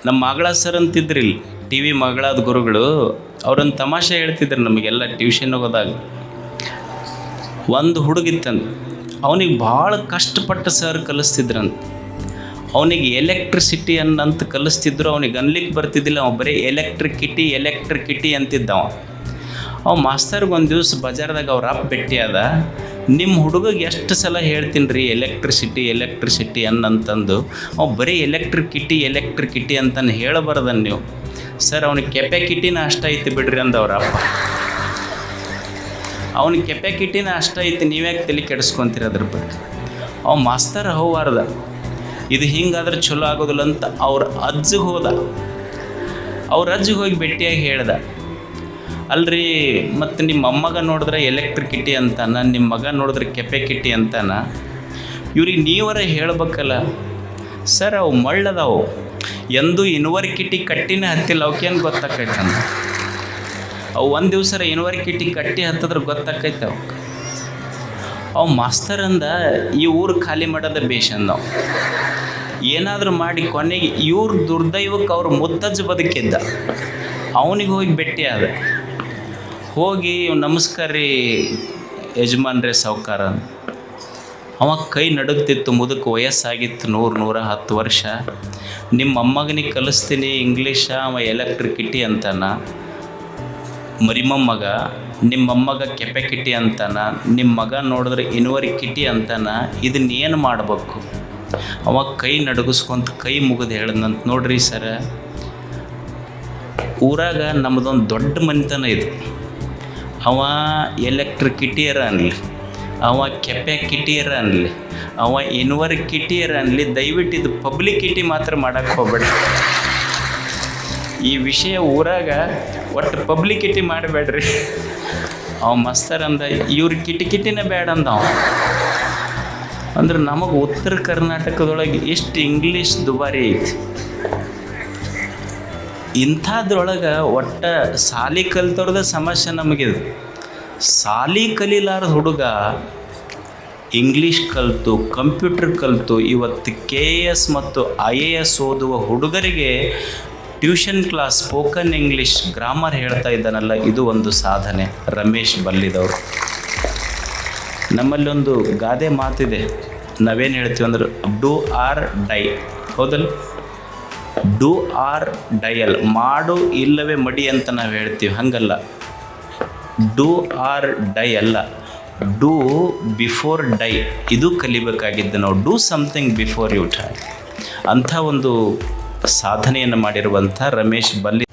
ನಮ್ಮ ಮಗಳ sir ಅಂತಿದ್ರಿಲ್ಲ, T V ಮಗಳಾದ ಗುರುಗಳು, ಅವ್ರೊಂದು ತಮಾಷೆ ಹೇಳ್ತಿದ್ರು ನಮಗೆಲ್ಲ ಟ್ಯೂಷನ್ ಹೋಗೋದಾಗ. ಒಂದು ಹುಡುಗಿತ್ತಂತ, ಅವನಿಗೆ ಭಾಳ ಕಷ್ಟಪಟ್ಟು ಸರ್ ಕಲಿಸ್ತಿದ್ರಂತ. ಅವನಿಗೆ ಎಲೆಕ್ಟ್ರಿಸಿಟಿ ಅನ್ನಂತ ಕಲಿಸ್ತಿದ್ರು, ಅವನಿಗೆ ಅನ್ಲಿಕ್ಕೆ ಬರ್ತಿದ್ದಿಲ್ಲ. ಅವ ಬರೀ ಎಲೆಕ್ಟ್ರಿಕಿಟಿ ಅಂತಿದ್ದವ. ಅವ ಮಾಸ್ತರ್ಗೆ ಒಂದು ದಿವಸ ಬಜಾರ್ದಾಗ ಅವ್ರ ಅಪ್ಪ ಭೇಟಿಯಾದ. ನಿಮ್ಮ ಹುಡುಗಗೆ ಎಷ್ಟು ಸಲ ಹೇಳ್ತೀನಿ ರೀ ಎಲೆಕ್ಟ್ರಿಸಿಟಿ ಅನ್ನಂತಂದು, ಅವ ಬರೀ ಎಲೆಕ್ಟ್ರಿಕಿಟಿ ಅಂತಂದು ಹೇಳಬಾರ್ದನ್ನು ನೀವು. ಸರ್ ಅವನಿಗೆ ಕೆಪಾಕಿಟಿನ ಅಷ್ಟ ಐತಿ ಬಿಡ್ರಿ ಅಂದವ್ರ ಅಪ್ಪ. ಅವನಿಗೆ ಕೆಪಾಕಿಟಿನ ಅಷ್ಟ ಐತಿ, ನೀವ್ಯಾಕೆ ತಲೆ ಕೆಡಿಸ್ಕೊಂತೀರ ಅದ್ರ ಬಗ್ಗೆ. ಅವ ಮಾಸ್ತರ್ ಹೋವಾರ್ದ, ಇದು ಹಿಂಗಾದ್ರೆ ಚಲೋ ಆಗೋದಿಲ್ಲ ಅಂತ ಅವ್ರ ಅಜ್ಜಿಗೆ ಹೋದ. ಅವ್ರ ಅಜ್ಜಿಗೆ ಹೋಗಿ ಭೇಟಿಯಾಗಿ ಹೇಳ್ದ, ಅಲ್ರಿ ಮತ್ತು ನಿಮ್ಮ ಅಮ್ಮಗ ನೋಡಿದ್ರೆ ಎಲೆಕ್ಟ್ರಿಕಿಟಿ ಅಂತಾನ, ನಿಮ್ಮ ಮಗ ನೋಡಿದ್ರೆ ಕೆಪಾಕಿಟಿ ಅಂತಾನ, ಇವ್ರಿಗೆ ನೀವರ ಹೇಳ್ಬೇಕಲ್ಲ. ಸರ್ ಅವು ಮಳ್ಳದಾವು, ಎಂದು ಯೂನಿವರ್ಸಿಟಿ ಕಟ್ಟಿನೇ ಹತ್ತಿಲ್ಲ, ಅವಕ್ಕೇನು ಗೊತ್ತಾಕೈತಂದ. ಅವು ಒಂದು ದಿವಸ ಯೂನಿವರ್ಸಿಟಿ ಕಟ್ಟಿ ಹತ್ತಿದ್ರೆ ಗೊತ್ತಾಕೈತೆ ಅವಕ್ಕೆ. ಅವು ಮಾಸ್ತರ್ ಅಂದ, ಈ ಊರು ಖಾಲಿ ಮಾಡೋದ ಬೇಷಂದ. ನಾವು ಏನಾದರೂ ಮಾಡಿ ಕೊನೆಗೆ ಇವ್ರ ದುರ್ದೈವಕ್ಕೆ ಅವ್ರ ಮುತ್ತಜ್ಜ ಬದುಕಿದ್ದ. ಅವನಿಗೆ ಹೋಗಿ ಭೇಟಿ ಆದ. ಹೋಗಿ ನಮಸ್ಕಾರ ರೀ ಯಜಮಾನ್ರೇ ಸಾವ್ಕಾರ. ಅವ ಕೈ ನಡುಗ್ತಿತ್ತು, ಮುದಕ್ಕೆ ವಯಸ್ಸಾಗಿತ್ತು 110 ವರ್ಷ. ನಿಮ್ಮ ಅಮ್ಮಗನಿಗೆ ಕಲಿಸ್ತೀನಿ ಇಂಗ್ಲೀಷ, ಅವ ಎಲೆಕ್ಟ್ರಿಕಿಟಿ ಅಂತಾನ. ಮರಿಮಮ್ಮಗ ನಿಮ್ಮಮ್ಮಗ ಕೆಪಾಕಿಟಿ ಅಂತಾನ, ನಿಮ್ಮ ಮಗ ನೋಡಿದ್ರೆ ಯೂನಿವರ್ಸಿಟಿ ಅಂತಾನ. ಇದನ್ನೇನು ಮಾಡಬೇಕು? ಅವ ಕೈ ನಡುಗಿಸ್ಕೊಂತ ಕೈ ಮುಗಿದು ಹೇಳ್ದಂತ, ನೋಡ್ರಿ ಸರ, ಊರಾಗ ನಮ್ಮದೊಂದು ದೊಡ್ಡ ಮನೆತನ ಇದು. ಅವ ಎಲೆಕ್ಟ್ರಿಕಿಟಿಯರ ಅನ್ನಲಿ, ಅವ ಕೆಪಾಕಿಟಿಯರ ಅನ್ನಲಿ, ಅವ ಯೂನಿವರ್ಸಿಟಿಯರ ಅನ್ನಲಿ, ದಯವಿಟ್ಟು ಇದು ಪಬ್ಲಿಕಿಟಿ ಮಾತ್ರ ಮಾಡೋಕ್ಕೆ ಹೋಗ್ಬೇಡಿ. ಈ ವಿಷಯ ಊರಾಗ ಒಟ್ಟು ಪಬ್ಲಿಕಿಟಿ ಮಾಡಬೇಡ್ರಿ. ಅವ ಮಸ್ತರ್ ಅಂದ, ಇವ್ರ ಕಿಟಿಕಿಟಿನೇ ಬೇಡ ಅಂದ ಅವ. ಅಂದ್ರೆ ನಮಗೆ ಉತ್ತರ ಕರ್ನಾಟಕದೊಳಗೆ ಎಷ್ಟು ಇಂಗ್ಲೀಷ್ ದುಬಾರಿ ಐತಿ. ಇಂಥದ್ರೊಳಗೆ ಒಟ್ಟು ಸಾಲಿ ಕಲಿತವ್ರದ ಸಮಸ್ಯೆ ನಮಗಿದು. ಸಾಲಿ ಕಲೀಲಾರ್ದ ಹುಡುಗ ಇಂಗ್ಲೀಷ್ ಕಲಿತು, ಕಂಪ್ಯೂಟರ್ ಕಲಿತು, ಇವತ್ತು KS ಮತ್ತು IAS ಓದುವ ಹುಡುಗರಿಗೆ tuition class, spoken English, grammar ಹೇಳ್ತಾ ಇದ್ದಾನಲ್ಲ, ಇದು ಒಂದು ಸಾಧನೆ. ರಮೇಶ್ ಬಲ್ಲಿದವರು. ನಮ್ಮಲ್ಲಿ ಒಂದು ಗಾದೆ ಮಾತಿದೆ, ನಾವೇನು ಹೇಳ್ತೀವಿ ಅಂದ್ರೆ ಡೂ ಆರ್ ಡೈ, ಹೌದಲ್ಲ? ಡೂ ಆರ್ ಡೈಯಲ್, ಮಾಡು ಇಲ್ಲವೇ ಮಡಿ ಅಂತ ನಾವು ಹೇಳ್ತೀವಿ. ಹಂಗಲ್ಲ, ಡೂ ಆರ್ ಡೈ ಅಲ್ಲ, ಡೂ ಬಿಫೋರ್ ಡೈ. ಇದು ಕಲಿಬೇಕಾಗಿದ್ದು ನಾವು. Do something before you die. ಅಂಥ ಒಂದು ಸಾಧನೆಯನ್ನು ಮಾಡಿರುವಂಥ ರಮೇಶ್ ಬಲ್ಲಿ